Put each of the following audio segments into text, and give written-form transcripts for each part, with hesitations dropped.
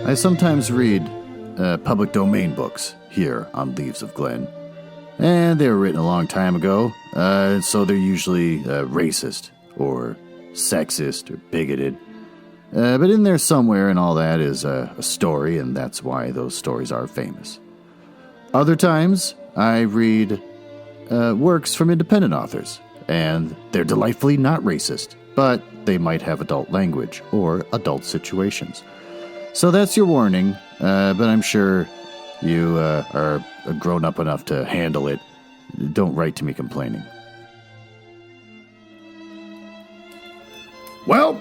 I sometimes read public domain books here on Leaves of Glen, and they were written a long time ago, so they're usually racist or sexist or bigoted. But in there somewhere and all that is a story, and that's why those stories are famous. Other times, I read works from independent authors, and they're delightfully not racist, but they might have adult language or adult situations. So that's your warning, but I'm sure you are grown up enough to handle it. Don't write to me complaining. Well,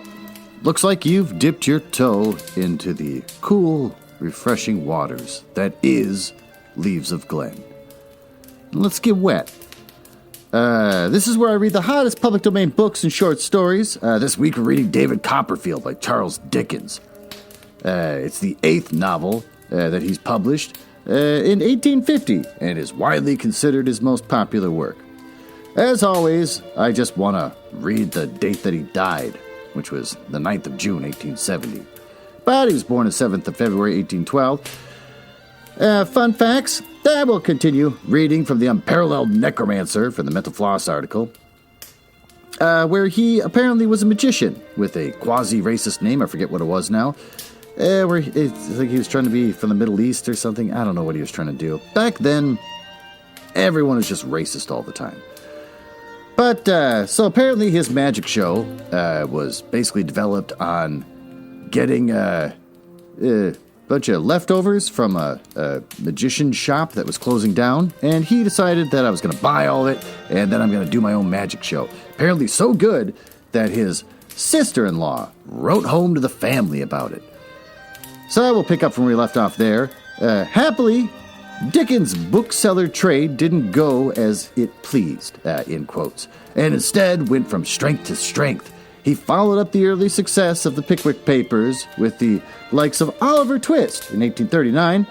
looks like you've dipped your toe into the cool, refreshing waters that is Leaves of Glen. Let's get wet. This is where I read the hottest public domain books and short stories. This week we're reading David Copperfield by Charles Dickens. It's the 8th novel that he's published in 1850 and is widely considered his most popular work. As always, I just want to read the date that he died, which was the 9th of June, 1870. But he was born the 7th of February, 1812. Fun facts. I will continue reading from the Unparalleled Necromancer from the Mental Floss article, where he apparently was a magician with a quasi-racist name. I forget what it was now. Where it's like he was trying to be from the Middle East or something. I don't know what he was trying to do. Back then, everyone was just racist all the time. But, so apparently his magic show was basically developed on getting a bunch of leftovers from a magician shop that was closing down, and he decided that I was going to buy all of it, and then I'm going to do my own magic show. Apparently so good that his sister-in-law wrote home to the family about it. So I will pick up from where we left off there. Happily, Dickens' bookseller trade didn't go as it pleased, in quotes, and instead went from strength to strength. He followed up the early success of the Pickwick Papers with the likes of Oliver Twist in 1839,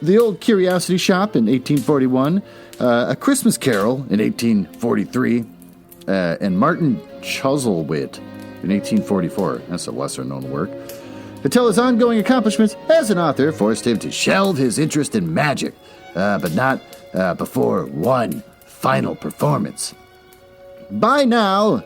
The Old Curiosity Shop in 1841, A Christmas Carol in 1843, and Martin Chuzzlewit in 1844. That's a lesser-known work. Until his ongoing accomplishments as an author forced him to shelve his interest in magic, but not before one final performance. By now,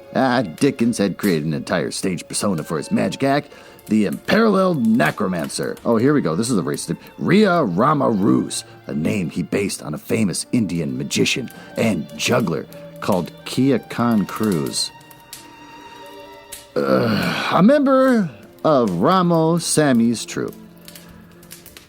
Dickens had created an entire stage persona for his magic act, the Unparalleled Necromancer. Oh, here we go. This is a racist name. Ria Rama Rus, a name he based on a famous Indian magician and juggler called Kia Khan Cruz. A member of Ramo Sammy's troupe.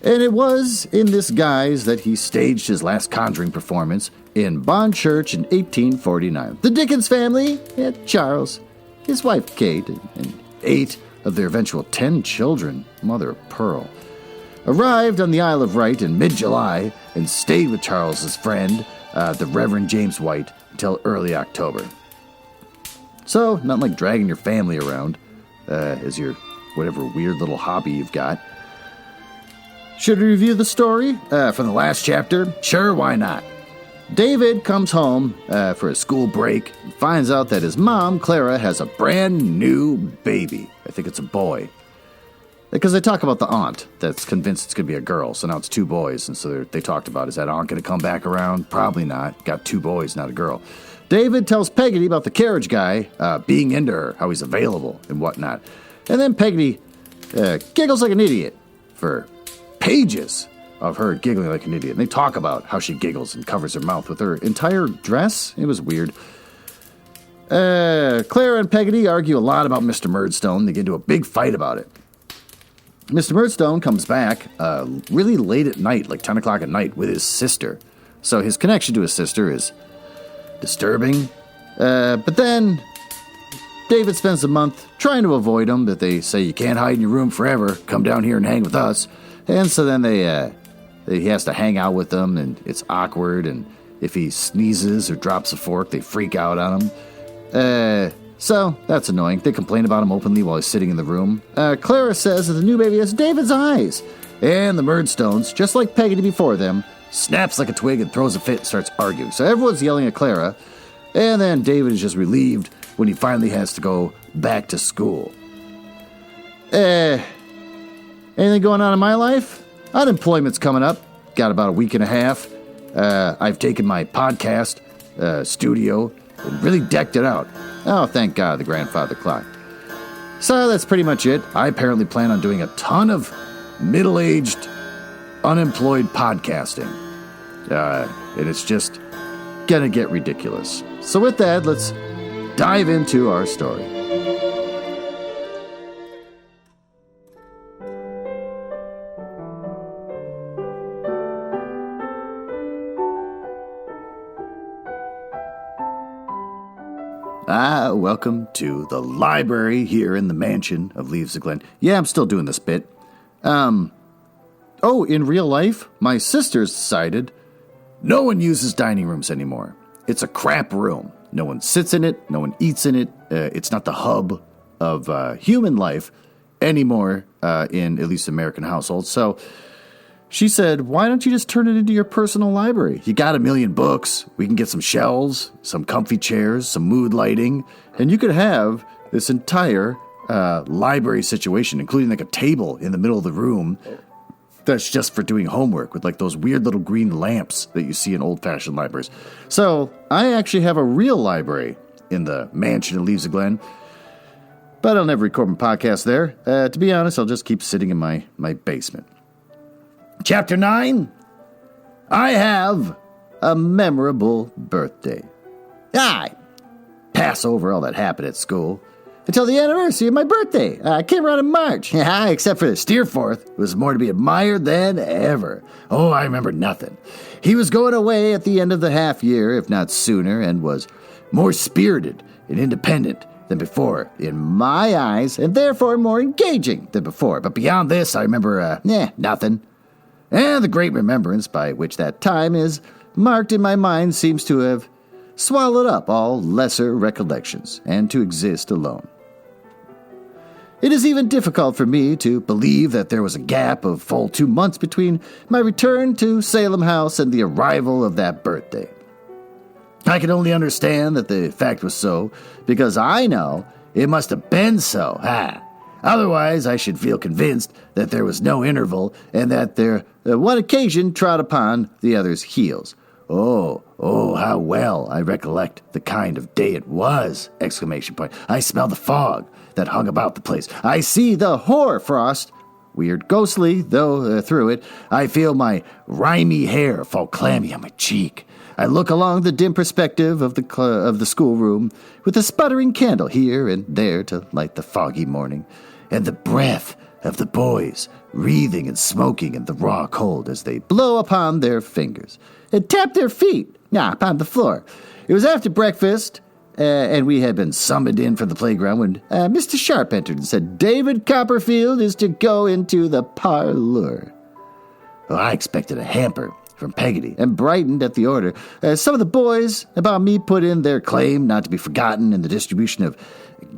And it was in this guise that he staged his last conjuring performance in Bond Church in 1849. The Dickens family had Charles, his wife Kate, and 8 of their eventual 10 children, mother of pearl, arrived on the Isle of Wight in mid-July and stayed with Charles's friend, the Reverend James White, until early October. So, not like dragging your family around as your whatever weird little hobby you've got. Should we review the story from the last chapter? Sure, why not? David comes home for a school break and finds out that his mom, Clara, has a brand new baby. I think it's a boy. Because they talk about the aunt that's convinced it's going to be a girl, so now it's 2 boys. And so they talked about, is that aunt going to come back around? Probably not. Got 2 boys, not a girl. David tells Peggotty about the carriage guy being into her, how he's available and whatnot. And then Peggotty giggles like an idiot for pages of her giggling like an idiot. And they talk about how she giggles and covers her mouth with her entire dress. It was weird. Clara and Peggotty argue a lot about Mr. Murdstone. They get into a big fight about it. Mr. Murdstone comes back really late at night, like 10 o'clock at night, with his sister. So his connection to his sister is disturbing. But then David spends a month trying to avoid him, but they say you can't hide in your room forever. Come down here and hang with us. And so then he has to hang out with them, and it's awkward. And if he sneezes or drops a fork, they freak out on him. So that's annoying. They complain about him openly while he's sitting in the room. Clara says that the new baby has David's eyes. And the Murdstones, just like Peggotty before them, snaps like a twig and throws a fit and starts arguing. So everyone's yelling at Clara. And then David is just relieved when he finally has to go back to school. Anything anything going on in my life? Unemployment's coming up. Got about a week and a half. I've taken my podcast studio and really decked it out. Oh, thank God, the grandfather clock. So that's pretty much it. I apparently plan on doing a ton of middle-aged, unemployed podcasting. And it's just gonna get ridiculous. So with that, let's dive into our story. Welcome to the library here in the mansion of Leaves of Glen. Yeah, I'm still doing this bit. In real life, my sisters decided no one uses dining rooms anymore. It's a crap room. No one sits in it. No one eats in it. It's not the hub of human life anymore in at least American households. So she said, why don't you just turn it into your personal library? You got 1 million books. We can get some shelves, some comfy chairs, some mood lighting, and you could have this entire library situation, including like a table in the middle of the room that's just for doing homework with like those weird little green lamps that you see in old-fashioned libraries. So I actually have a real library in the mansion in Leaves of Glen, but I'll never record my podcast there. To be honest, I'll just keep sitting in my basement. Chapter 9, I have a memorable birthday. I pass over all that happened at school until the anniversary of my birthday. Came around in March. Except for the Steerforth, who was more to be admired than ever. Oh, I remember nothing. He was going away at the end of the half year, if not sooner, and was more spirited and independent than before in my eyes, and therefore more engaging than before. But beyond this, I remember, nothing. And the great remembrance by which that time is marked in my mind seems to have swallowed up all lesser recollections, and to exist alone. It is even difficult for me to believe that there was a gap of full 2 months between my return to Salem House and the arrival of that birthday. I can only understand that the fact was so, because I know it must have been so. Otherwise, I should feel convinced that there was no interval, and that there one occasion trod upon the other's heels. Oh, how well I recollect the kind of day it was! ! I smell the fog that hung about the place. I see the hoar frost, weird ghostly, though through it, I feel my rimy hair fall clammy on my cheek. I look along the dim perspective of the schoolroom, with a sputtering candle here and there to light the foggy morning, and the breath of the boys wreathing and smoking in the raw cold as they blow upon their fingers and tap their feet upon the floor. It was after breakfast, and we had been summoned in from the playground when Mr. Sharp entered and said, David Copperfield is to go into the parlor. Well, I expected a hamper from Peggotty, and brightened at the order. Some of the boys about me put in their claim not to be forgotten in the distribution of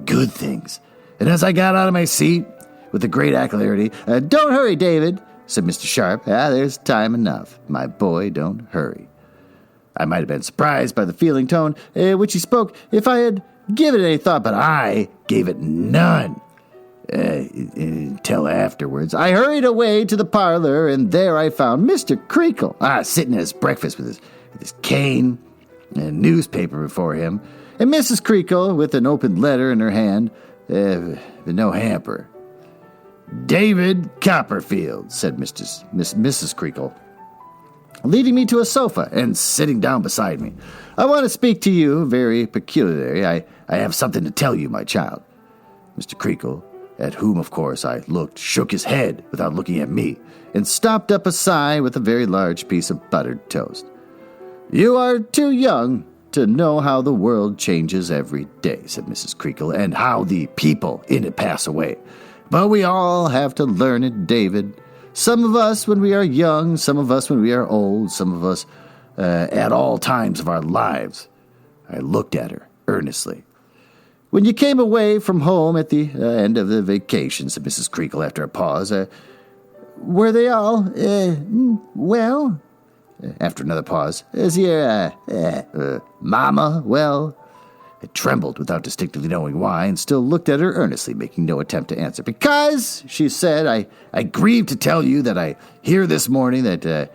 good things. And as I got out of my seat with a great alacrity, don't hurry, David, said Mr. Sharp. There's time enough. My boy, don't hurry. I might have been surprised by the feeling tone which he spoke if I had given it any thought, but I gave it none. Until afterwards, I hurried away to the parlor, and there I found Mr. Creakle, sitting at his breakfast with his cane and a newspaper before him, and Mrs. Creakle with an open letter in her hand, but no hamper. David Copperfield, said Mrs. Creakle, leading me to a sofa and sitting down beside me. I want to speak to you very peculiarly. I have something to tell you, my child. Mr. Creakle, at whom, of course, I looked, shook his head without looking at me, and stopped up a sigh with a very large piece of buttered toast. You are too young to know how the world changes every day, said Mrs. Creakle, and how the people in it pass away. But we all have to learn it, David. Some of us when we are young, some of us when we are old, some of us at all times of our lives. I looked at her earnestly. When you came away from home at the end of the vacation, said Mrs. Creakle after a pause, were they all, well? After another pause, is your, Mama well? I trembled without distinctly knowing why and still looked at her earnestly, making no attempt to answer. "Because," she said, I grieve to tell you that I hear this morning that,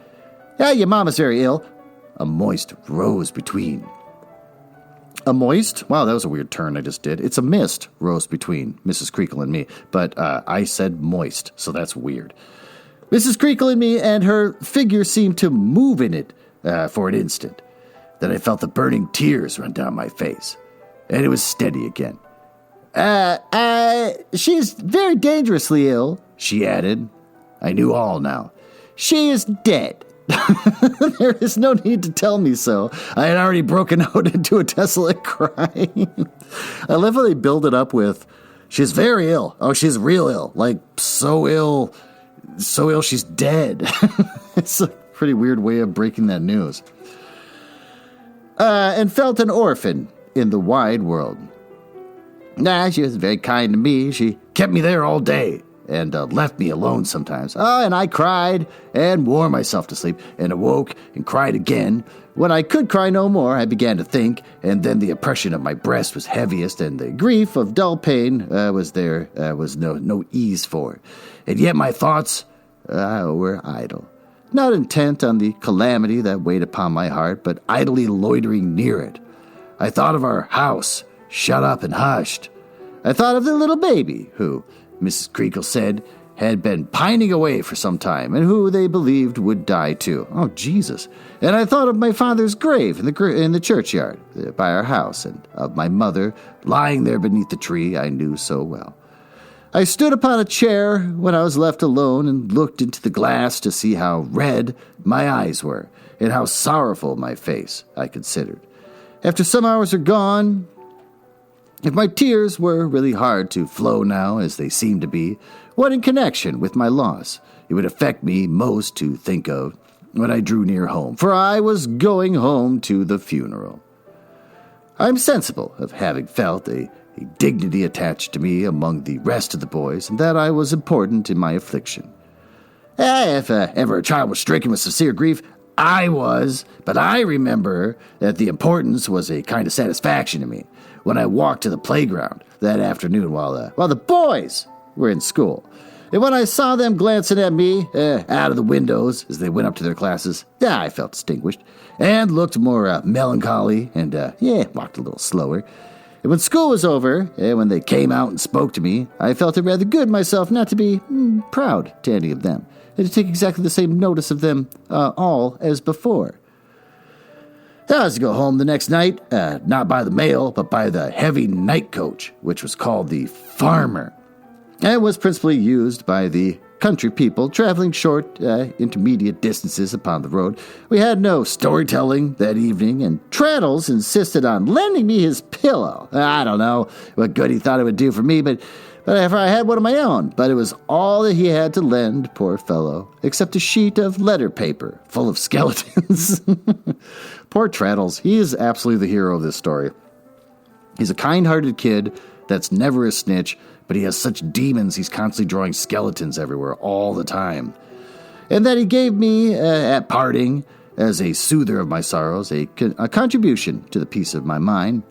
your mama's very ill." A moist rose between. A moist? Wow, that was a weird turn I just did. It's a mist rose between Mrs. Creakle and me, but I said moist, so that's weird. Mrs. Creakle and me, and her figure seemed to move in it for an instant. Then I felt the burning tears run down my face, and it was steady again. She's very dangerously ill," she added. I knew all now. "She is dead." There is no need to tell me so. I had already broken out into a desolate cry. I love how they build it up with, "She's very ill. Oh, she's real ill. Like, so ill she's dead." It's a pretty weird way of breaking that news. And felt an orphan in the wide world. She was very kind to me. She kept me there all day and left me alone sometimes. And I cried and wore myself to sleep and awoke and cried again. When I could cry no more, I began to think, and then the oppression of my breast was heaviest, and the grief of dull pain was no ease for. And yet my thoughts were idle, not intent on the calamity that weighed upon my heart, but idly loitering near it. I thought of our house, shut up and hushed. I thought of the little baby, who, Mrs. Creakle said, had been pining away for some time, and who they believed would die too. Oh, Jesus. And I thought of my father's grave in the churchyard by our house, and of my mother lying there beneath the tree I knew so well. I stood upon a chair when I was left alone and looked into the glass to see how red my eyes were, and how sorrowful my face, I considered. After some hours are gone, if my tears were really hard to flow now, as they seemed to be, what in connection with my loss it would affect me most to think of when I drew near home, for I was going home to the funeral. I am sensible of having felt a dignity attached to me among the rest of the boys, and that I was important in my affliction. If ever a child was stricken with sincere grief, I was, but I remember that the importance was a kind of satisfaction to me when I walked to the playground that afternoon while the boys were in school. And when I saw them glancing at me out of the windows as they went up to their classes, I felt distinguished and looked more melancholy and, walked a little slower. And when school was over, and when they came out and spoke to me, I felt it rather good myself not to be proud to any of them, and to take exactly the same notice of them all as before. I was to go home the next night, not by the mail, but by the heavy night coach, which was called the Farmer, and was principally used by the country people traveling short, intermediate distances upon the road. We had no storytelling that evening, and Traddles insisted on lending me his pillow. I don't know what good he thought it would do for me, but after I had one of my own. But it was all that he had to lend, poor fellow, except a sheet of letter paper full of skeletons. Poor Traddles. He is absolutely the hero of this story. He's a kind-hearted kid that's never a snitch, but he has such demons he's constantly drawing skeletons everywhere all the time. And that he gave me, at parting, as a soother of my sorrows, a contribution to the peace of my mind.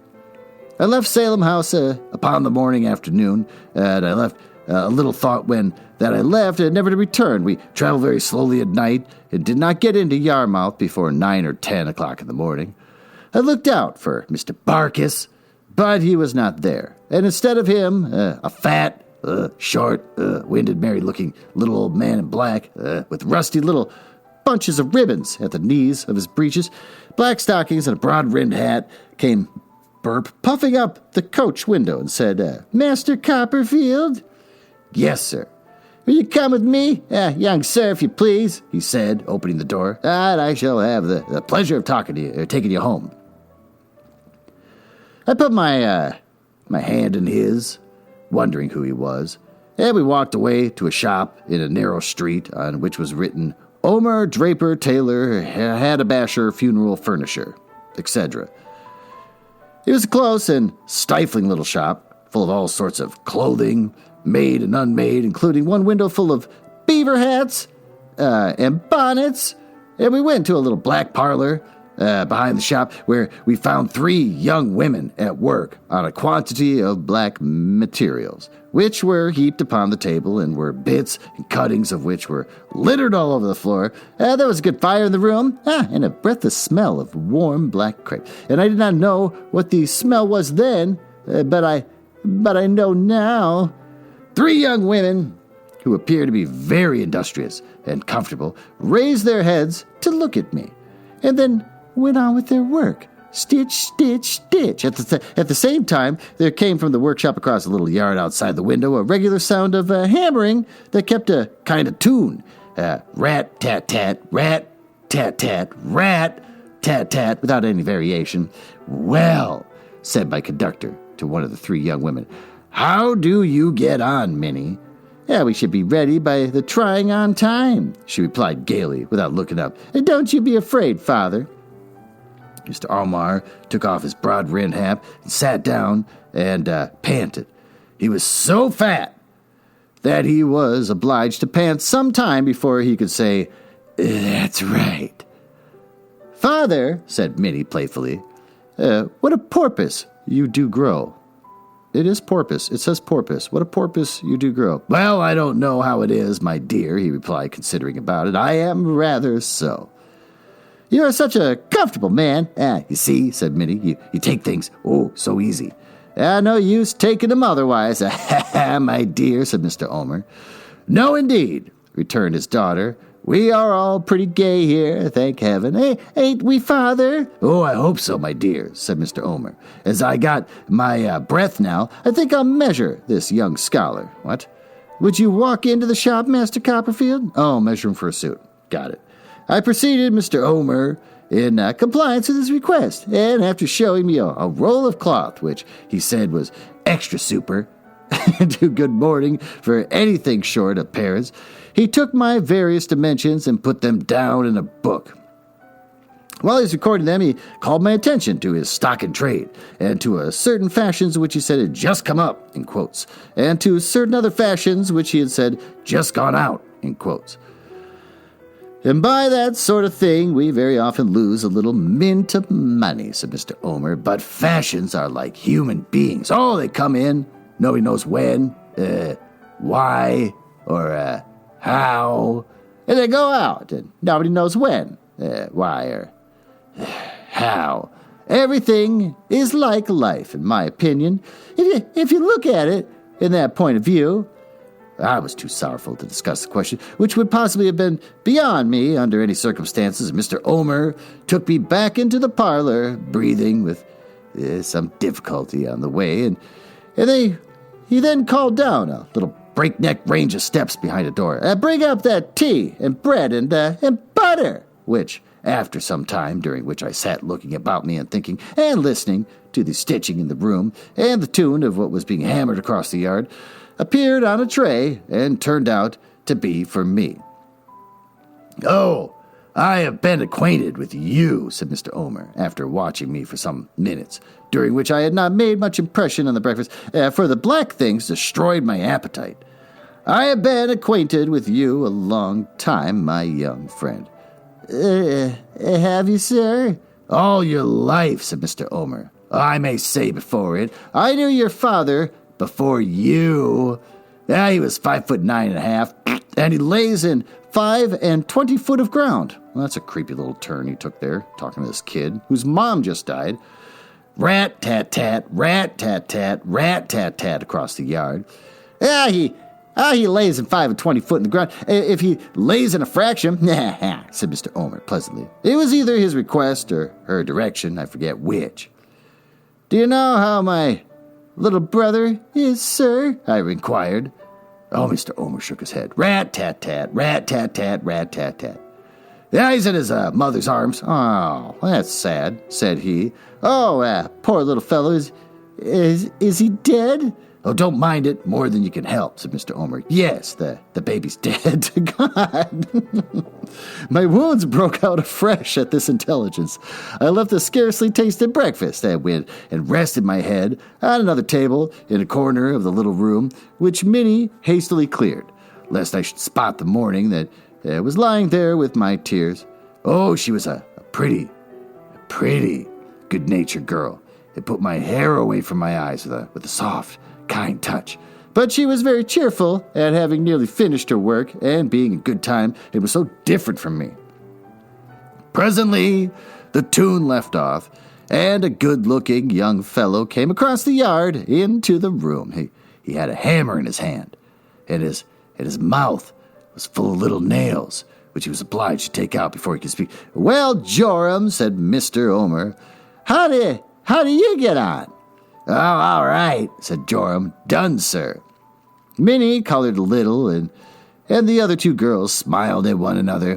I left Salem House upon the morning afternoon, and I left a little thought when that I left and never to return. We traveled very slowly at night and did not get into Yarmouth before 9 or 10 o'clock in the morning. I looked out for Mr. Barkis, but he was not there. And instead of him, a fat, short, winded, married-looking little old man in black, with rusty little bunches of ribbons at the knees of his breeches, black stockings, and a broad-rimmed hat, came puffing up the coach window and said, "Master Copperfield?" "Yes, sir." "Will you come with me, young sir, if you please?" he said, opening the door. "And I shall have the pleasure of talking to you, or taking you home." I put my hand in his, wondering who he was, and we walked away to a shop in a narrow street on which was written, "Omer Draper Taylor Hadabasher Funeral Furnisher," etc. It was a close and stifling little shop, full of all sorts of clothing, made and unmade, including one window full of beaver hats and bonnets, and we went to a little black parlor behind the shop, where we found 3 young women at work on a quantity of black materials, which were heaped upon the table and were bits and cuttings of which were littered all over the floor. There was a good fire in the room, and a breathless smell of warm black crepe. And I did not know what the smell was then, but I know now. 3 young women, who appeared to be very industrious and comfortable, raised their heads to look at me, and then went on with their work. Stitch, stitch, stitch. At the same time, there came from the workshop across the little yard outside the window a regular sound of hammering that kept a kind of tune. Rat, tat, tat, rat, tat, tat, rat, tat, tat, without any variation. "Well," said my conductor to one of the 3 young women, "how do you get on, Minnie?" "We should be ready by the trying on time," she replied gaily without looking up. "Don't you be afraid, Father." Mr. Almar took off his broad-brimmed hat and sat down and panted. He was so fat that he was obliged to pant some time before he could say, "That's right." "Father," said Minnie playfully, "what a porpoise you do grow." "It is porpoise. It says porpoise. What a porpoise you do grow." "Well, I don't know how it is, my dear," he replied, considering about it. "I am rather so." "You are such a comfortable man." "You see," said Minnie, you take things, so easy." "No use taking them otherwise." "My dear," said Mr. Omer. "No, indeed," returned his daughter. "We are all pretty gay here, thank heaven. Ain't we, Father?" "Oh, I hope so, my dear," said Mr. Omer. "As I got my breath now, I think I'll measure this young scholar." "What?" "Would you walk into the shop, Master Copperfield?" "Oh, measure him for a suit. Got it." I preceded Mr. Omer in compliance with his request, and after showing me a roll of cloth, which he said was extra super, too good morning for anything short of parents, he took my various dimensions and put them down in a book. While he was recording them, he called my attention to his stock in trade, and to a certain fashions which he said had just come up, in quotes, and to certain other fashions which he had said just gone out, in quotes. "And by that sort of thing, we very often lose a little mint of money," said Mr. Omer. "But fashions are like human beings. They come in, nobody knows when, why, or how, and they go out, and nobody knows when, why, or how. Everything is like life, in my opinion, if you look at it in that point of view." I was too sorrowful to discuss the question, which would possibly have been beyond me under any circumstances. Mr. Omer took me back into the parlor, breathing with some difficulty on the way, and he then called down a little breakneck range of steps behind a door. "Bring up that tea and bread and butter," which, after some time, during which I sat looking about me and thinking and listening to the stitching in the room and the tune of what was being hammered across the yard, appeared on a tray and turned out to be for me. "Oh, I have been acquainted with you," said Mr. Omer, after watching me for some minutes, during which I had not made much impression on the breakfast, for the black things destroyed my appetite. "I have been acquainted with you a long time, my young friend." Have you, sir?" "All your life," said Mr. Omer. "I may say before it, I knew your father before you." He was 5'9.5", and he lays in 25 foot of ground. Well, that's a creepy little turn he took there, talking to this kid whose mom just died. Rat tat tat, rat tat tat, rat tat tat across the yard. He lays in 25 foot in the ground. If he lays in a fraction, said Mr. Omer pleasantly. It was either his request or her direction, I forget which. "Do you know how my little brother is, sir?" I inquired. Mr. Omer shook his head. Rat tat tat, rat tat tat, rat tat tat. He's in his mother's arms. "Oh, that's sad," said he. Poor little fellow. Is he dead?" "Oh, don't mind it more than you can help," said Mr. Omer. "Yes, the baby's dead." God. My wounds broke out afresh at this intelligence. I left a scarcely tasted breakfast and went and rested my head on another table in a corner of the little room, which Minnie hastily cleared, lest I should spot the morning that was lying there with my tears. She was a pretty pretty, good-natured girl. It put my hair away from my eyes with a soft, kind touch. But she was very cheerful at having nearly finished her work and being a good time. It was so different from me. Presently, the tune left off, and a good-looking young fellow came across the yard into the room. He had a hammer in his hand, and his mouth was full of little nails, which he was obliged to take out before he could speak. "Well, Joram," said Mr. Omer, how do you get on?" "Oh, all right," said Joram. "Done, sir." Minnie colored a little, and the other two girls smiled at one another.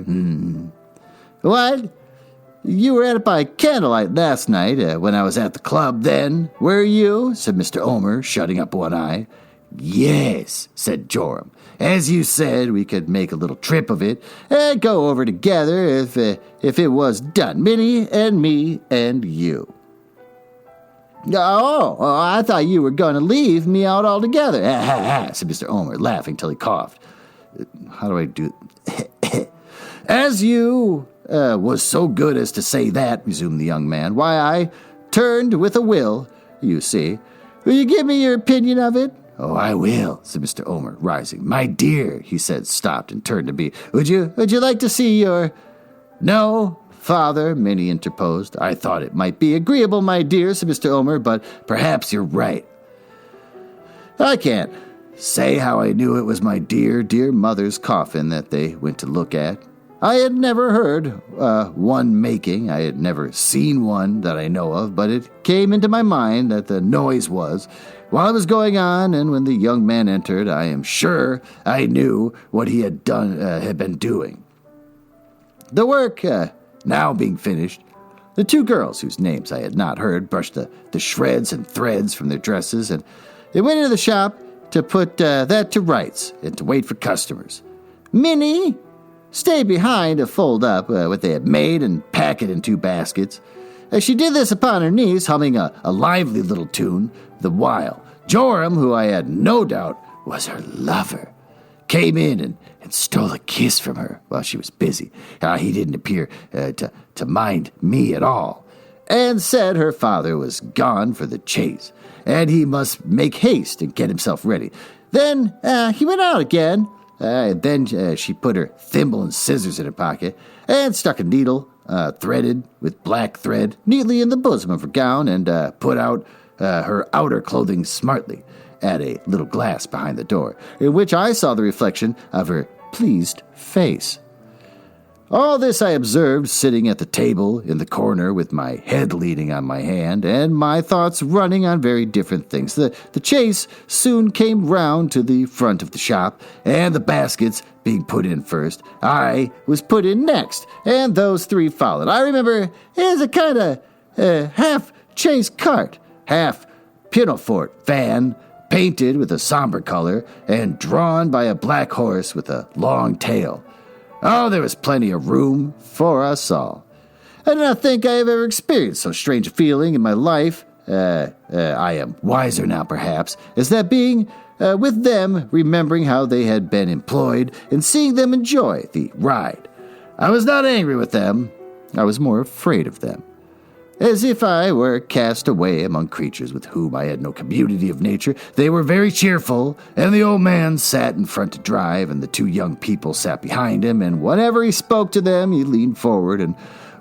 "What? You were at it by candlelight last night when I was at the club then, were you?" said Mr. Omer, shutting up one eye. "Yes," said Joram. "As you said, we could make a little trip of it and go over together if it was done, Minnie and me and you." Oh, I thought you were going to leave me out altogether," said Mr. Omer, laughing till he coughed. "How do I do it?" "As you was so good as to say that," resumed the young man, "why, I turned with a will, you see. Will you give me your opinion of it?" "Oh, I will," said Mr. Omer, rising. "My dear," he said, stopped and turned to me. Would you like to see your—" "No, father," Minnie interposed. "I thought it might be agreeable, my dear," said Mr. Omer, "but perhaps you're right. I can't say how I knew it was my dear, dear mother's coffin that they went to look at. I had never heard one making. I had never seen one that I know of, but it came into my mind that the noise was while it was going on, and when the young man entered, I am sure I knew what he had been doing. The work now being finished, the two girls, whose names I had not heard, brushed the shreds and threads from their dresses, and they went into the shop to put that to rights and to wait for customers. Minnie stayed behind to fold up what they had made and pack it in 2 baskets. She did this upon her knees, humming a lively little tune, the while Joram, who I had no doubt was her lover, came in and stole a kiss from her while she was busy. He didn't appear to mind me at all, and said her father was gone for the chase, and he must make haste and get himself ready. Then he went out again. Then she put her thimble and scissors in her pocket and stuck a needle, threaded with black thread, neatly in the bosom of her gown, and put out her outer clothing smartly at a little glass behind the door, in which I saw the reflection of her pleased face. All this I observed sitting at the table in the corner with my head leaning on my hand and my thoughts running on very different things. The chase soon came round to the front of the shop, and the baskets being put in first, I was put in next, and those 3 followed. I remember it was a kind of half chase cart, half pinafore van, painted with a somber color and drawn by a black horse with a long tail. Oh, there was plenty of room for us all. I do not think I have ever experienced so strange a feeling in my life. I am wiser now, perhaps, as that being with them, remembering how they had been employed, and seeing them enjoy the ride. I was not angry with them. I was more afraid of them, as if I were cast away among creatures with whom I had no community of nature. They were very cheerful, and the old man sat in front to drive, and the 2 young people sat behind him, and whenever he spoke to them, he leaned forward, and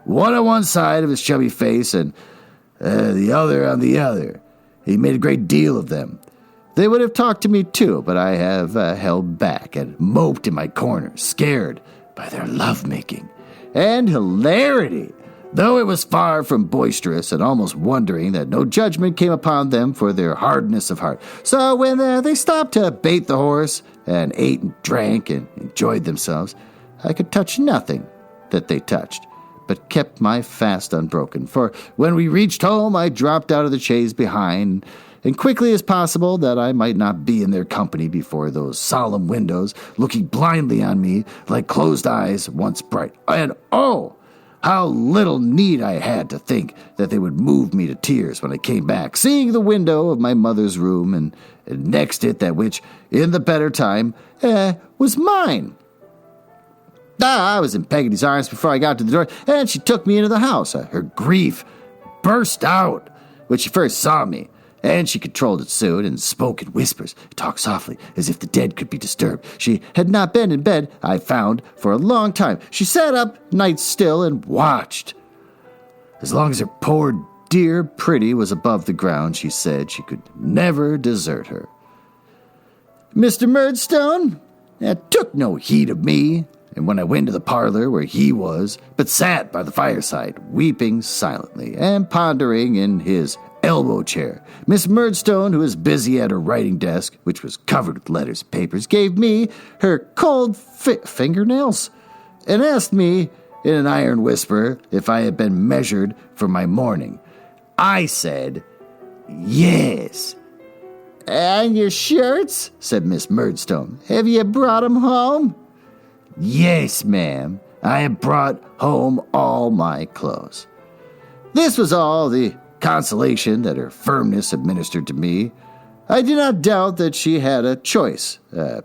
one on one side of his chubby face, and the other on the other. He made a great deal of them. They would have talked to me too, but I have held back and moped in my corner, scared by their love-making and hilarity, though it was far from boisterous, and almost wondering that no judgment came upon them for their hardness of heart. So when they stopped to bait the horse, and ate and drank and enjoyed themselves, I could touch nothing that they touched, but kept my fast unbroken. For when we reached home, I dropped out of the chaise behind, and quickly as possible, that I might not be in their company before those solemn windows, looking blindly on me like closed eyes once bright. And oh, how little need I had to think that they would move me to tears when I came back, seeing the window of my mother's room, and next it that which, in the better time, was mine. I was in Peggotty's arms before I got to the door, and she took me into the house. Her grief burst out when she first saw me, and she controlled it soon and spoke in whispers, talked softly, as if the dead could be disturbed. She had not been in bed, I found, for a long time. She sat up nights still and watched. As long as her poor dear Pretty was above the ground, she said she could never desert her. Mr. Murdstone took no heed of me, and when I went to the parlor where he was, but sat by the fireside, weeping silently and pondering in his elbow chair, Miss Murdstone, who was busy at her writing desk, which was covered with letters and papers, gave me her cold fingernails and asked me in an iron whisper if I had been measured for my mourning. I said, yes. And your shirts? Said Miss Murdstone. Have you brought 'em home? Yes, ma'am. I have brought home all my clothes. This was all the consolation that her firmness administered to me. I do not doubt that she had a choice,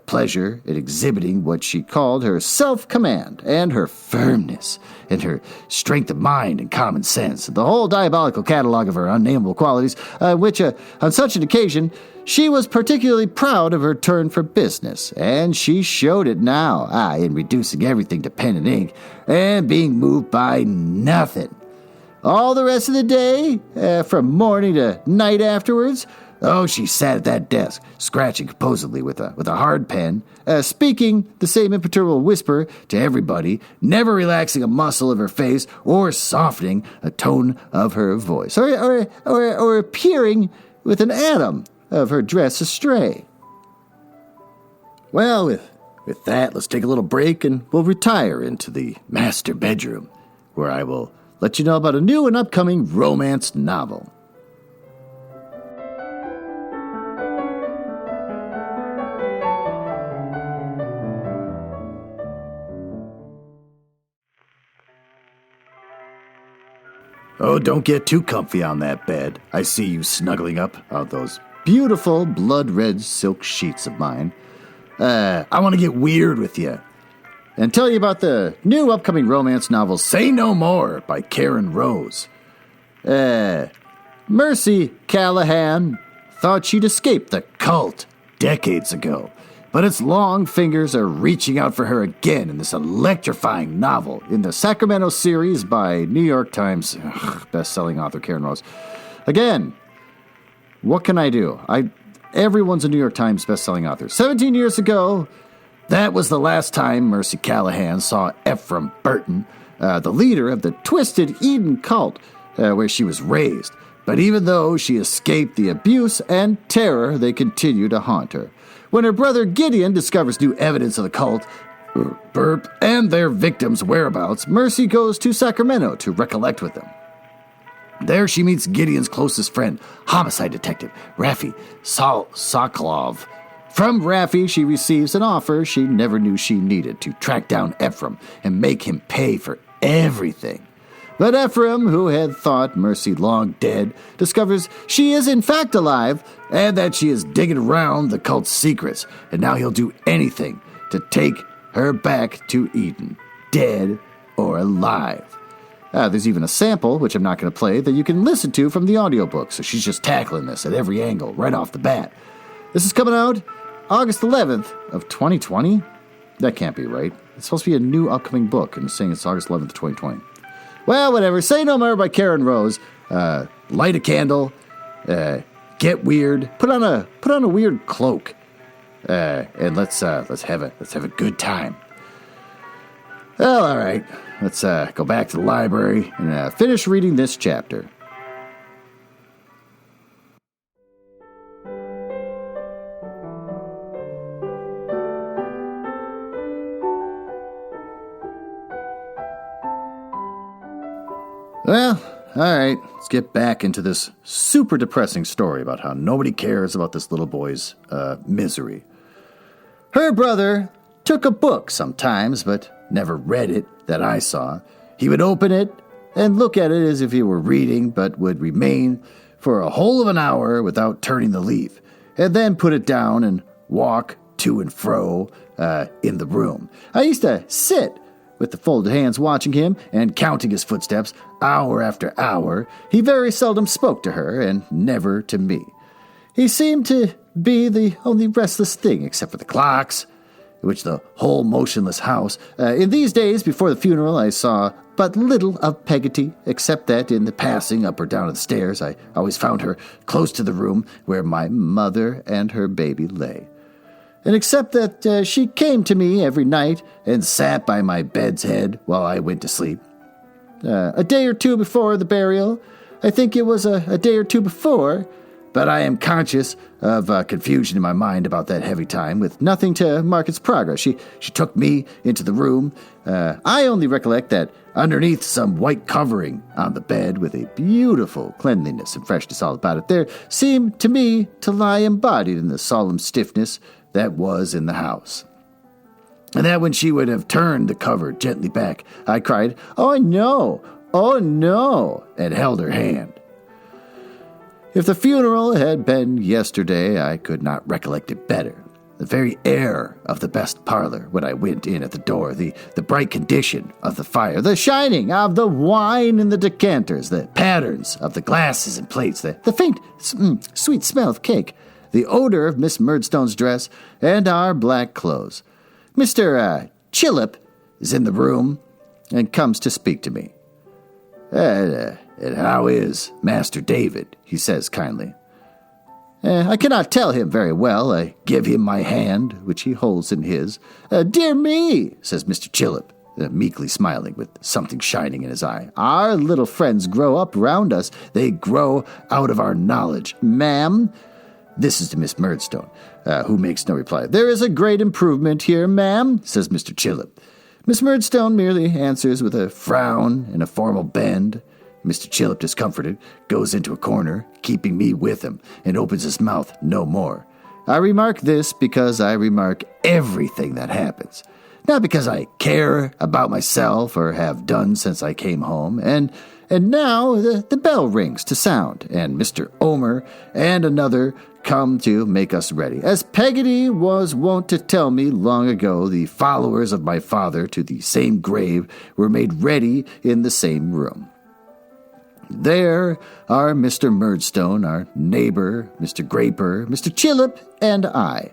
pleasure in exhibiting what she called her self-command and her firmness and her strength of mind and common sense, the whole diabolical catalog of her unnameable qualities, which, on such an occasion, she was particularly proud of her turn for business, and she showed it now, in reducing everything to pen and ink, and being moved by nothing. All the rest of the day, from morning to night afterwards, she sat at that desk, scratching composedly with a hard pen, speaking the same imperturbable whisper to everybody, never relaxing a muscle of her face or softening a tone of her voice, or appearing with an atom of her dress astray. Well, with that, let's take a little break and we'll retire into the master bedroom, where I will let you know about a new and upcoming romance novel. Oh, don't get too comfy on that bed. I see you snuggling up on those beautiful blood-red silk sheets of mine. I want to get weird with you and tell you about the new upcoming romance novel, Say No More, by Karen Rose. Mercy Callahan thought she'd escaped the cult decades ago, but its long fingers are reaching out for her again in this electrifying novel in the Sacramento series by New York Times best-selling author Karen Rose. Again, what can I do? Everyone's a New York Times best-selling author. 17 years ago, that was the last time Mercy Callahan saw Ephraim Burton, the leader of the Twisted Eden cult, where she was raised. But even though she escaped the abuse and terror, they continue to haunt her. When her brother Gideon discovers new evidence of the cult, and their victims' whereabouts, Mercy goes to Sacramento to recollect with them. There she meets Gideon's closest friend, homicide detective Rafi Sokolov. From Rafi, she receives an offer she never knew she needed to track down Ephraim and make him pay for everything. But Ephraim, who had thought Mercy long dead, discovers she is in fact alive and that she is digging around the cult's secrets, and now he'll do anything to take her back to Eden, dead or alive. There's even a sample, which I'm not going to play, that you can listen to from the audiobook, so she's just tackling this at every angle, right off the bat. This is coming out August 11th of 2020? That can't be right. It's supposed to be a new upcoming book, and it's saying it's August 11th of 2020. Well, whatever. Say No More by Karen Rose. Light a candle. Get weird. Put on a weird cloak. And let's have a good time. Well, all right. Let's go back to the library and finish reading this chapter. Well, all right, let's get back into this super depressing story about how nobody cares about this little boy's misery. Her brother took a book sometimes, but never read it that I saw. He would open it and look at it as if he were reading, but would remain for a whole of an hour without turning the leaf, and then put it down and walk to and fro in the room. I used to sit with the folded hands watching him and counting his footsteps hour after hour, he very seldom spoke to her and never to me. He seemed to be the only restless thing except for the clocks, which the whole motionless house. In these days before the funeral, I saw but little of Peggotty, except that in the passing up or down the stairs, I always found her close to the room where my mother and her baby lay. And except that she came to me every night and sat by my bed's head while I went to sleep. A day or two before the burial, I think it was a day or two before, but I am conscious of confusion in my mind about that heavy time, with nothing to mark its progress. She took me into the room. I only recollect that underneath some white covering on the bed, with a beautiful cleanliness and freshness all about it, there seemed to me to lie embodied in the solemn stiffness that was in the house. And that when she would have turned the cover gently back, I cried, "Oh no! Oh no!" and held her hand. If the funeral had been yesterday, I could not recollect it better. The very air of the best parlor when I went in at the door, the bright condition of the fire, the shining of the wine in the decanters, the patterns of the glasses and plates, the faint, sweet smell of cake, the odor of Miss Murdstone's dress, and our black clothes. Mr. Chillip is in the room and comes to speak to me. And how is Master David?" he says kindly. I cannot tell him very well. I give him my hand, which he holds in his. "Dear me," says Mr. Chillip, meekly smiling, with something shining in his eye. "Our little friends grow up round us. They grow out of our knowledge. Ma'am," this is to Miss Murdstone, who makes no reply. "There is a great improvement here, ma'am," says Mr. Chillip. Miss Murdstone merely answers with a frown and a formal bend. Mr. Chillip, discomforted, goes into a corner, keeping me with him, and opens his mouth no more. I remark this because I remark everything that happens. Not because I care about myself or have done since I came home. And now the bell rings to sound, and Mr. Omer and another come to make us ready. As Peggotty was wont to tell me long ago, the followers of my father to the same grave were made ready in the same room. There are Mr. Murdstone, our neighbor, Mr. Graper, Mr. Chillip, and I.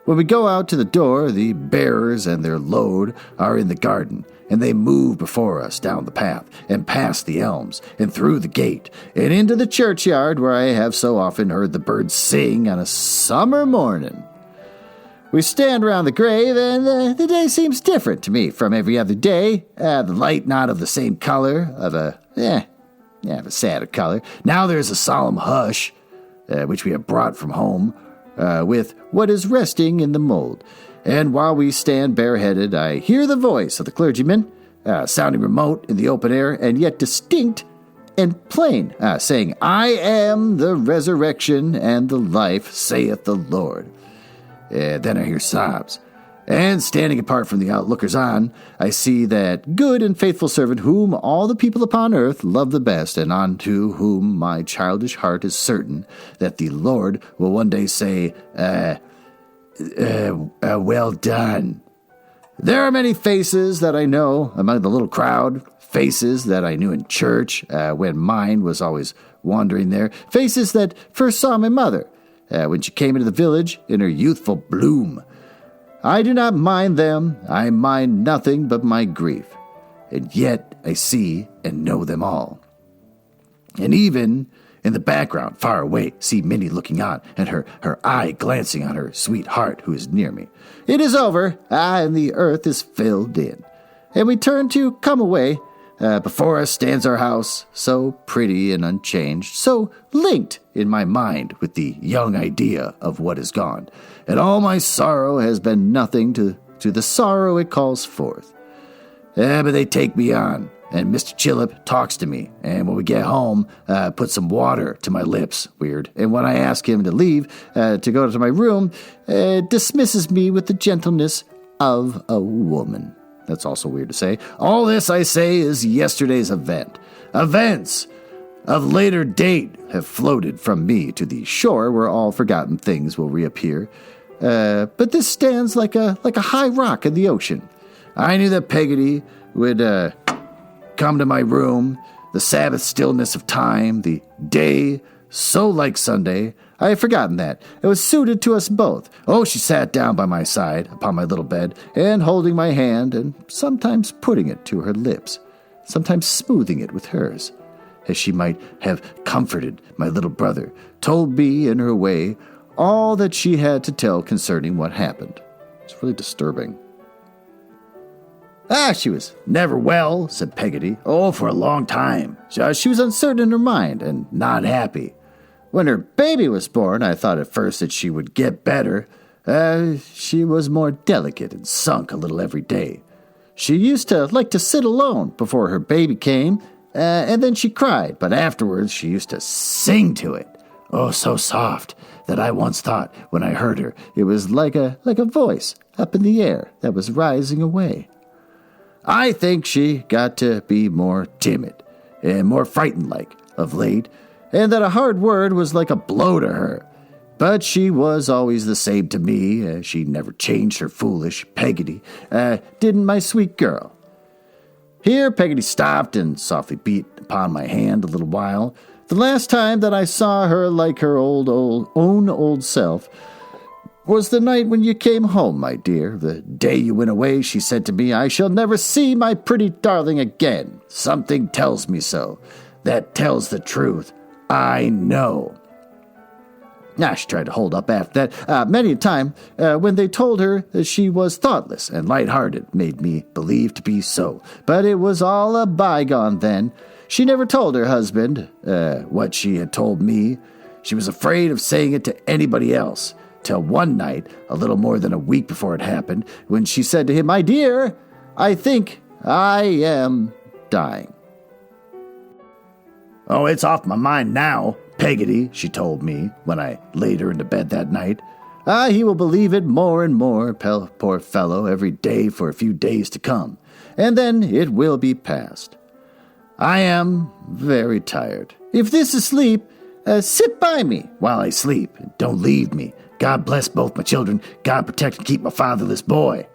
When we go out to the door, the bearers and their load are in the garden, and they move before us down the path, and past the elms, and through the gate, and into the churchyard where I have so often heard the birds sing on a summer morning. We stand around the grave, and the day seems different to me from every other day. The light not of the same color, of a sadder color. Now there is a solemn hush, which we have brought from home, with what is resting in the mold. And while we stand bareheaded, I hear the voice of the clergyman, sounding remote in the open air, and yet distinct and plain, saying, "I am the resurrection and the life, saith the Lord." Then I hear sobs. And standing apart from the outlookers-on, I see that good and faithful servant whom all the people upon earth love the best, and unto whom my childish heart is certain that the Lord will one day say, well done. There are many faces that I know among the little crowd, faces that I knew in church when mine was always wandering there, faces that first saw my mother when she came into the village in her youthful bloom. I do not mind them, I mind nothing but my grief, and yet I see and know them all. And even in the background, far away, see Minnie looking on, and her eye glancing on her sweetheart who is near me. It is over, and the earth is filled in. And we turn to come away. Before us stands our house, so pretty and unchanged, so linked in my mind with the young idea of what is gone. And all my sorrow has been nothing to the sorrow it calls forth. But they take me on, and Mr. Chillip talks to me, and when we get home, puts some water to my lips, weird. And when I ask him to leave, to go to my room, dismisses me with the gentleness of a woman. That's also weird to say. All this, I say, is yesterday's event. Events of later date have floated from me to the shore where all forgotten things will reappear. But this stands like a high rock in the ocean. I knew that Peggotty would come to my room, the Sabbath stillness of time, the day so like Sunday. I had forgotten that. It was suited to us both. Oh, she sat down by my side upon my little bed, and holding my hand, and sometimes putting it to her lips, sometimes smoothing it with hers, as she might have comforted my little brother, told me in her way all that she had to tell concerning what happened. It's really disturbing. She was never well, said Peggotty. Oh, for a long time. She was uncertain in her mind and not happy. When her baby was born, I thought at first that she would get better. She was more delicate and sunk a little every day. She used to like to sit alone before her baby came, and then she cried, but afterwards she used to sing to it. Oh, so soft that I once thought when I heard her it was like a voice up in the air that was rising away. I think she got to be more timid and more frightened-like of late, and that a hard word was like a blow to her. But she was always the same to me. She never changed her foolish Peggotty. Didn't my sweet girl? Here Peggotty stopped and softly beat upon my hand a little while. The last time that I saw her like her own old self was the night when you came home, my dear. The day you went away, she said to me, I shall never see my pretty darling again. Something tells me so. That tells the truth. I know. She tried to hold up after that. Many a time, when they told her that she was thoughtless and light-hearted, made me believe to be so. But it was all a bygone then. She never told her husband what she had told me. She was afraid of saying it to anybody else, till one night, a little more than a week before it happened, when she said to him, My dear, I think I am dying. Oh, it's off my mind now, Peggotty, she told me when I laid her into bed that night. He will believe it more and more, poor fellow, every day for a few days to come, and then it will be past. I am very tired. If this is sleep, sit by me while I sleep, and don't leave me. God bless both my children. God protect and keep my fatherless boy.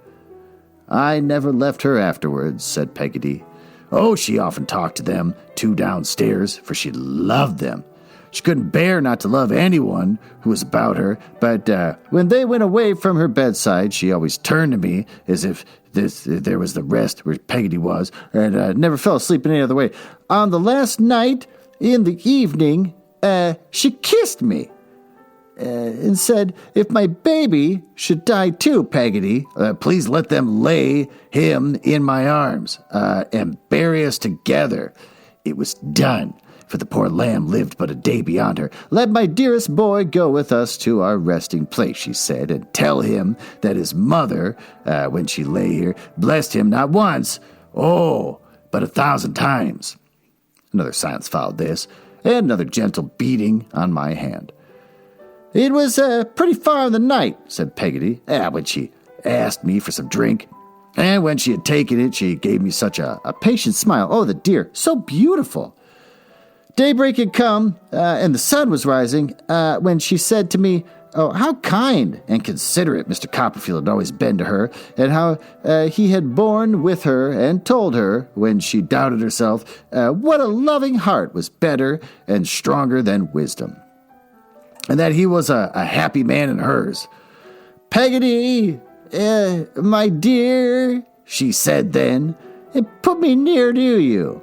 I never left her afterwards, said Peggotty. Oh, she often talked to them, two downstairs, for she loved them. She couldn't bear not to love anyone who was about her, but when they went away from her bedside, she always turned to me as if there was the rest where Peggotty was, and never fell asleep in any other way. On the last night, in the evening, she kissed me. And said, if my baby should die too, Peggotty, please let them lay him in my arms and bury us together. It was done, for the poor lamb lived but a day beyond her. Let my dearest boy go with us to our resting place, she said, and tell him that his mother, when she lay here, blessed him not once, but 1,000 times. Another silence followed this, and another gentle beating on my hand. It was pretty far in the night, said Peggotty, when she asked me for some drink. And when she had taken it, she gave me such a patient smile. Oh, the dear, so beautiful. Daybreak had come, and the sun was rising, when she said to me, oh, how kind and considerate Mr. Copperfield had always been to her, and how he had borne with her and told her, when she doubted herself, what a loving heart was better and stronger than wisdom, and that he was a happy man in hers. Peggotty, my dear, she said then, put me near to you,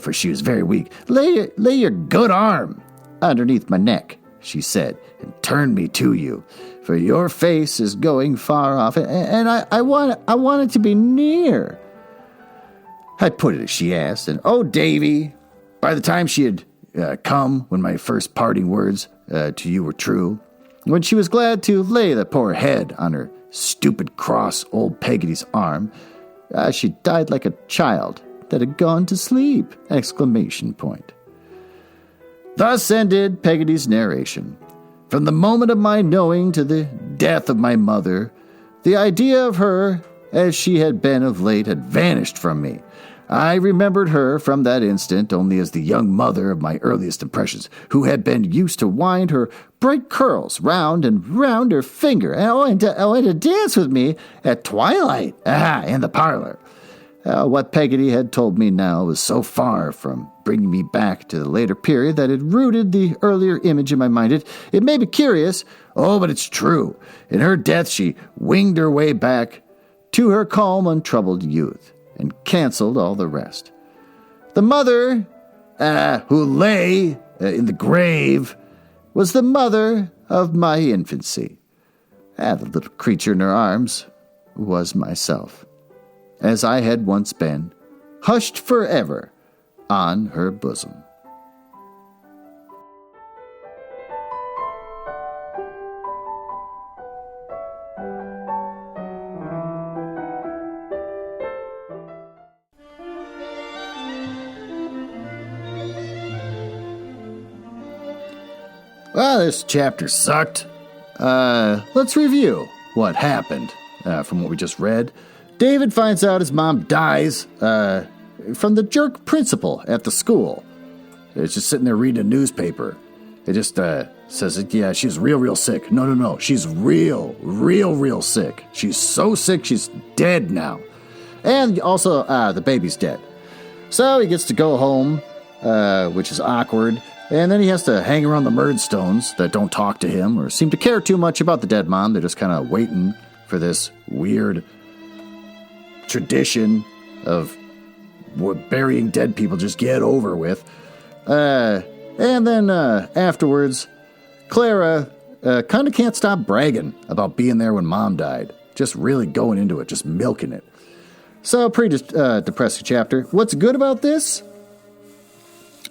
for she was very weak. Lay your good arm underneath my neck, she said, and turn me to you, for your face is going far off, and I want it to be near. I put it as she asked, and oh, Davy, by the time she had come, when my first parting words to you were true, when she was glad to lay the poor head on her stupid cross old Peggotty's arm, she died like a child that had gone to sleep! ! Thus ended Peggotty's narration. From the moment of my knowing to the death of my mother, the idea of her, as she had been of late, had vanished from me. I remembered her from that instant only as the young mother of my earliest impressions, who had been used to wind her bright curls round and round her finger, and to dance with me at twilight, in the parlor. What Peggotty had told me now was so far from bringing me back to the later period that it rooted the earlier image in my mind. It may be curious, but it's true. In her death, she winged her way back to her calm, untroubled youth, and canceled all the rest. The mother, who lay in the grave, was the mother of my infancy. The little creature in her arms was myself, as I had once been, hushed forever on her bosom. Well, this chapter sucked. Let's review what happened from what we just read. David finds out his mom dies from the jerk principal at the school. It's just sitting there reading a newspaper. It just says, yeah, she's real sick. No. She's real sick. She's so sick, she's dead now. And also, the baby's dead. So he gets to go home, which is awkward. And then he has to hang around the Murdstones that don't talk to him or seem to care too much about the dead mom. They're just kind of waiting for this weird tradition of burying dead people just get over with. And then afterwards, Clara kind of can't stop bragging about being there when Mom died. Just really going into it, just milking it. So, pretty depressing chapter. What's good about this?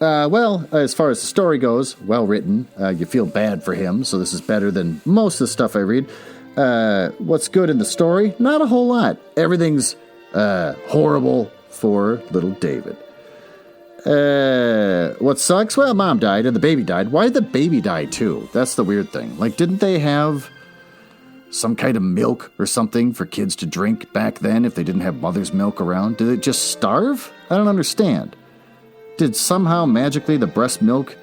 Well, as far as the story goes, well written. You feel bad for him, so this is better than most of the stuff I read. What's good in the story? Not a whole lot. Everything's horrible for little David. What sucks? Well, Mom died and the baby died. Why did the baby die too? That's the weird thing. Like, didn't they have some kind of milk or something for kids to drink back then if they didn't have mother's milk around? Did it just starve? I don't understand. Did somehow magically the breast milk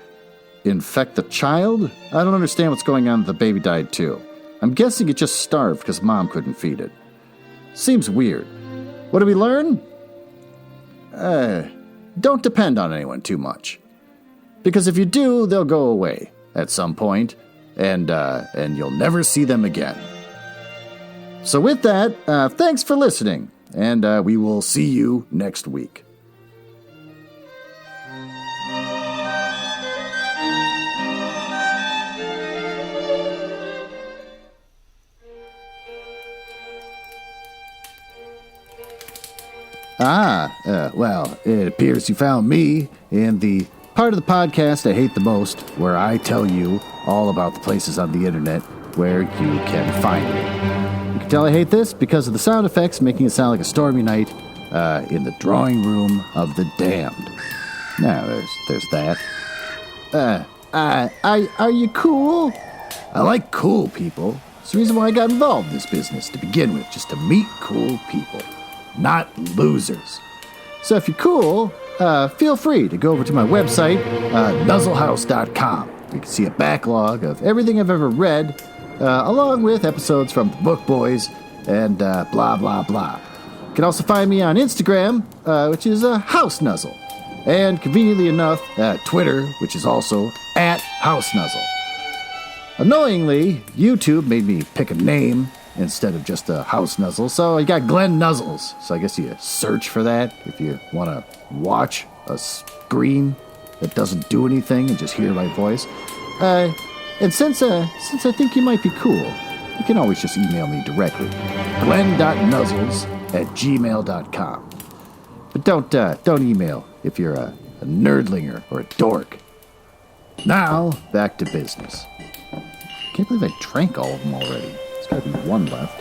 infect the child? I don't understand what's going on. The baby died too. I'm guessing it just starved because Mom couldn't feed it. Seems weird. What do we learn? Don't depend on anyone too much. Because if you do, they'll go away at some point, and you'll never see them again. So with that, thanks for listening, and we will see you next week. Well, it appears you found me in the part of the podcast I hate the most, where I tell you all about the places on the internet where you can find me. You can tell I hate this because of the sound effects making it sound like a stormy night in the drawing room of the damned. Now, there's that. Are you cool? I like cool people. It's the reason why I got involved in this business to begin with, just to meet cool people. Not losers. So if you're cool, feel free to go over to my website, nuzzlehouse.com. You can see a backlog of everything I've ever read, along with episodes from the Book Boys and blah, blah, blah. You can also find me on Instagram, which is House Nuzzle. And conveniently enough, Twitter, which is also @HouseNuzzle. Annoyingly, YouTube made me pick a name instead of just a House Nuzzle, so I got Glen Nuzzles. So I guess you search for that if you want to watch a screen that doesn't do anything and just hear my voice. And since I think you might be cool, you can always just email me directly, glen.nuzzles@gmail.com. But don't email if you're a nerdlinger or a dork. Now, back to business. Can't believe I drank all of them already. There's got to be one left.